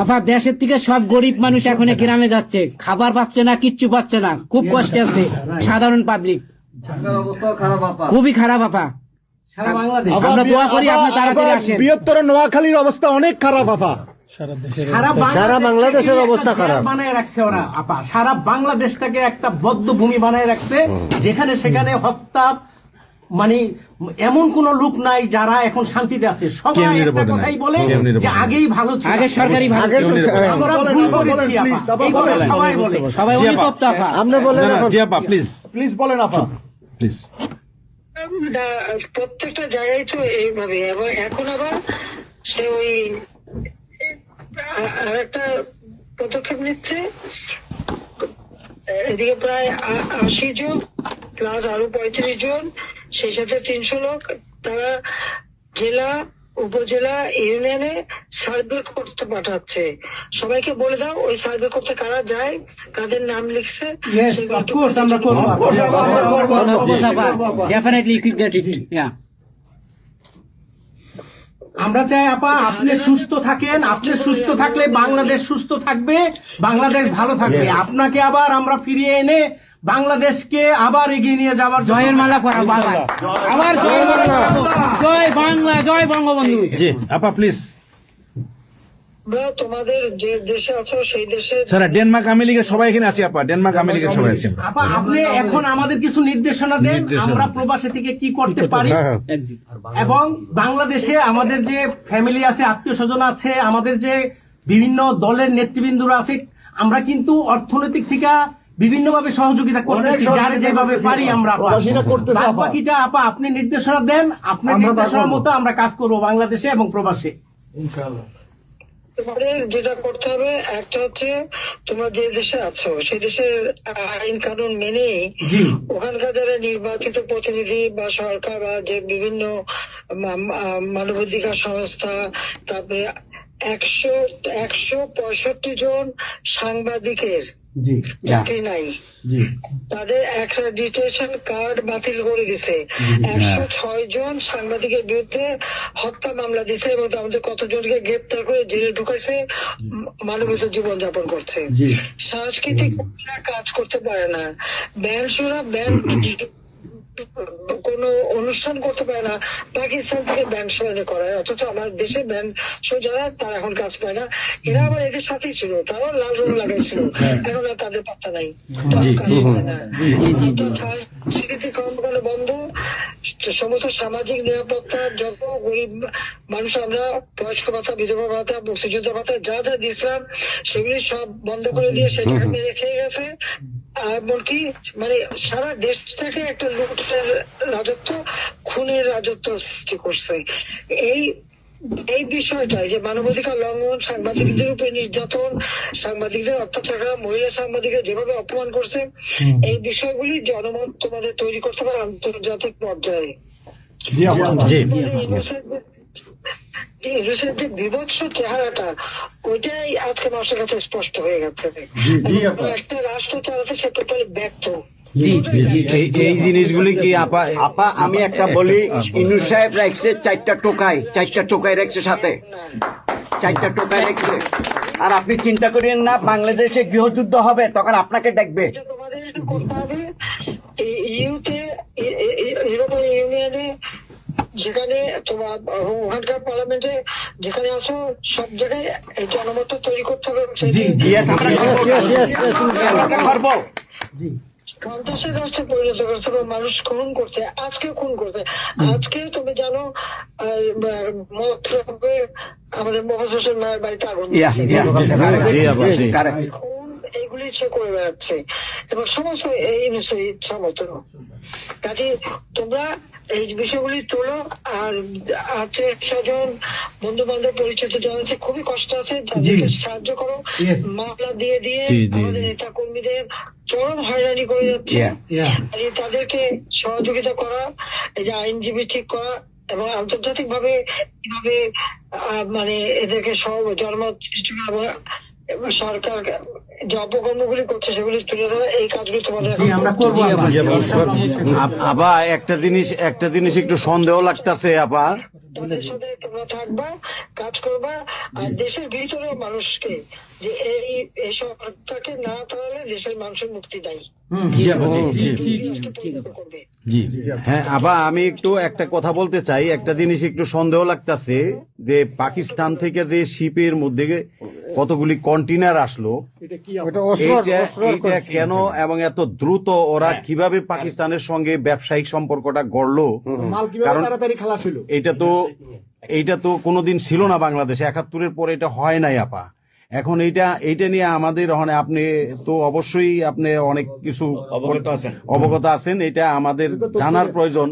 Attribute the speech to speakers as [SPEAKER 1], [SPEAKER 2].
[SPEAKER 1] আফা দেশের থেকে সব গরিব মানুষ এখন গ্রামে যাচ্ছে, খাবার পাচ্ছে না, কিচ্ছু পাচ্ছে না, খুব কষ্টে আছে সাধারণ পাবলিক, খুবই খারাপ আপা। আমরা দোয়া করি আপনি তাড়াতাড়ি আসেন।
[SPEAKER 2] বৃহত্তর নোয়াখালীর অবস্থা অনেক খারাপ আপা,
[SPEAKER 3] সারা বাংলাদেশের অবস্থা খারাপ
[SPEAKER 4] বানায় রাখছে ওরা আপা, সারা বাংলাদেশটাকে একটা বদ্ধ ভূমি বানায় রাখছে, যেখানে সেখানে হত্যা, মানে এমন কোন লোক নাই যারা এখন শান্তিতে আছে। সবাই একটা কথাই বলে যে আগেই ভালো ছিল,
[SPEAKER 1] আগে সরকারি ভালো ছিল।
[SPEAKER 4] আমরা ভুল করেছি আপা, এই কথা সবাই বলে,
[SPEAKER 1] সবাই অনুতপ্ত আপা।
[SPEAKER 3] আপনি বলেন
[SPEAKER 2] প্লিজ বলেন আপা প্লিজ।
[SPEAKER 5] প্রত্যেকটা জায়গায় তো এইভাবে, এবং এখন আবার সে ওই আরেকটা পদক্ষেপ নিচ্ছে, এদিকে প্রায় 80 জন প্লাস আরো 35 জন, সেই সাথে 300 লোক, তারা জেলা উপজেলা ইউনিয়নে সার্ভে করতে পাঠাচ্ছে। সবাইকে বলে দাও ওই সার্ভে করতে কারা যায়, কাদের নাম লিখছে,
[SPEAKER 4] আমরা চাই আপা আপনি সুস্থ থাকেন, আপনি সুস্থ থাকলে বাংলাদেশ সুস্থ থাকবে, বাংলাদেশ ভালো থাকবে। আপনাকে আবার আমরা ফিরিয়ে এনে বাংলাদেশকে আবার এগিয়ে নিয়ে যাওয়ার
[SPEAKER 1] জয়ের মালা পরা আবার জয় বাংলা, জয় বাংলা, জয় বঙ্গবন্ধু।
[SPEAKER 2] জি আপা প্লিজ।
[SPEAKER 5] তোমাদের যে দেশে আছো সেই দেশে
[SPEAKER 2] ডেনমার্ক আমেরিকার সবাই এখানে আছি আপা, ডেনমার্ক আমেরিকার সবাই আছেন
[SPEAKER 4] আপা। আপনি এখন আমাদের কিছু নির্দেশনা দেন, আমরা প্রবাসী থেকে কি করতে পারি, এবং বাংলাদেশে আমাদের যে ফ্যামিলি আছে, আত্মীয় স্বজন আছে, আমাদের যে বিভিন্ন দলের নেতৃবৃন্দরা আছে, আমরা কিন্তু অর্থনৈতিক থেকে বিভিন্ন ভাবে সহযোগিতা করতেছি, যার যেভাবে পারি আমরা। বাকিটা আপা আপনি নির্দেশনা দেন, আপনার নির্দেশনার মতো আমরা কাজ করবো বাংলাদেশে এবং প্রবাসে।
[SPEAKER 5] তোমাদের যেটা করতে হবে, একটা হচ্ছে তোমরা যে দেশে আছো সেই দেশের আইন কানুন মেনে ওখানকার যারা নির্বাচিত প্রতিনিধি বা সরকার বা যে বিভিন্ন মানবাধিকার সংস্থা, তারপরে 165 জন সাংবাদিকের চাকরি নাই, তাদের অ্যাক্রেডিটেশন কার্ড বাতিল করে দিছে। 106 জন সাংবাদিকের বিরুদ্ধে হত্যা মামলা দিছে, এবং আমাদের কতজনকে গ্রেপ্তার করে জেলে ঢুকাইছে, মানবিত জীবন যাপন করছে। সাংস্কৃতিক কাজ করতে পারে না, ব্যান্ড শোরা ব্যান্ড কোন অনুষ্ঠান করতে পারে না, পাকিস্তান থেকে ব্যান্ড শো এনে করায়, অথচ আমার দেশে ব্যান্ড শো যারা তারা এখন কাজ পায় না। এরা আবার এদের সাথেই ছিল, তারাও লাল রং লাগাইছিল, এখন আর তাদের পাত্তা নাই, কাজ পায় না। স্বীকৃতি কর্মকাণ্ড বন্ধ, সমস্ত সামাজিক নিরাপত্তার যত গরিব মানুষ আমরা বয়স্ক ভাতা, বিধবা ভাতা, মুক্তিযোদ্ধা ভাতা যা যা দিয়েছিলাম সেগুলি সব বন্ধ করে দিয়ে সেটাকে মেরে খেয়ে গেছে। এমনকি মানে সারা দেশটাকে একটা লুটের রাজত্ব, খুনের রাজত্ব সৃষ্টি করছে। এই বিষয়টাই যে মানবাধিকার লঙ্ঘন, সাংবাদিকদের উপরে নির্যাতন, সাংবাদিকদের অত্যাচার করা, মহিলা সাংবাদিকদের যেভাবে অপমান করছে, এই বিষয়গুলি জনমত তোমাদের তৈরি করতে পারে আন্তর্জাতিক পর্যায়ে। ইউনুসের যে বিভৎস চেহারাটা, ওইটাই আজকে মানুষের কাছে স্পষ্ট হয়ে গেছে। একটা রাষ্ট্র চালাতে সে টোটালি ব্যর্থ।
[SPEAKER 3] এই জিনিসগুলি কি আপা? আপা আমি একটা বলি, ইউনুস সাহেব রাখছে 4টা টোকাই রাখছে, সাথে 4টা টোকাই রাখছে। আর আপনি চিন্তা করেন না বাংলাদেশে গৃহযুদ্ধ হবে, তখন আপনাকে দেখবে।
[SPEAKER 5] তোমাদের করতে হবে ইউরোপিয়ান ইউনিয়নে, যেখানে তোমার ওখানকার পার্লামেন্টে যেখানে আসো, সব জায়গায় এই জনমত তৈরি করতে হবে। সন্ত্রাসের রাষ্ট্রে পরিণত করছে, মানুষ খুন করছে, আজকে খুন করছে। আজকে তুমি জানো আমাদের মোহাম্মদ হোসেন মায়ের বাড়িতে আগুন, এইগুলি সে করে বেড়াচ্ছে, এবং সমস্ত এই ইচ্ছা মতো। কাজে তোমরা এই বিষয়গুলি তোলো, আর আত্মীয় স্বজন, বন্ধু বান্ধব, পরিচিত যারা আছে খুবই কষ্ট আছে, তাদেরকে সাহায্য করো। মামলা দিয়ে আমাদের নেতা কর্মীদের চরম হয়রানি করে যাচ্ছে, তাদেরকে সহযোগিতা করা, এই যে আইনজীবী ঠিক করা, এবং আন্তর্জাতিক ভাবে কিভাবে মানে এদেরকে জনমত সরকার যে অপকর্মগুলি করছে সেগুলি তুলে ধরা, এই কাজগুলি তোমাদের আমরা করবো।
[SPEAKER 3] আপা একটা জিনিস একটু সন্দেহ লাগতেছে আপা,
[SPEAKER 5] তাদের সাথে তোমরা থাকবা, কাজ করবা, আর দেশের ভিতরে মানুষকে যে এই সরকারকে না তাহলে দেশের মানুষের মুক্তি দেয় করবে।
[SPEAKER 3] হ্যাঁ আপা, আমি একটু একটা কথা বলতে চাই। একটা জিনিস একটু সন্দেহ লাগতেছে যে পাকিস্তান থেকে যে শিপের মধ্যে কতগুলি কন্টেনার আসলো, এইটা কেন এবং এত দ্রুত ওরা কিভাবে পাকিস্তানের সঙ্গে ব্যবসায়িক সম্পর্কটা গড়লো? কারণ এইটা তো কোনোদিন ছিল না বাংলাদেশে, 71-এর পরে এটা হয় নাই আপা। এখন এইটা নিয়ে আমাদের আপনি তো অবশ্যই আপনি অনেক কিছু অবগত আছেন, এটা আমাদের জানার প্রয়োজন।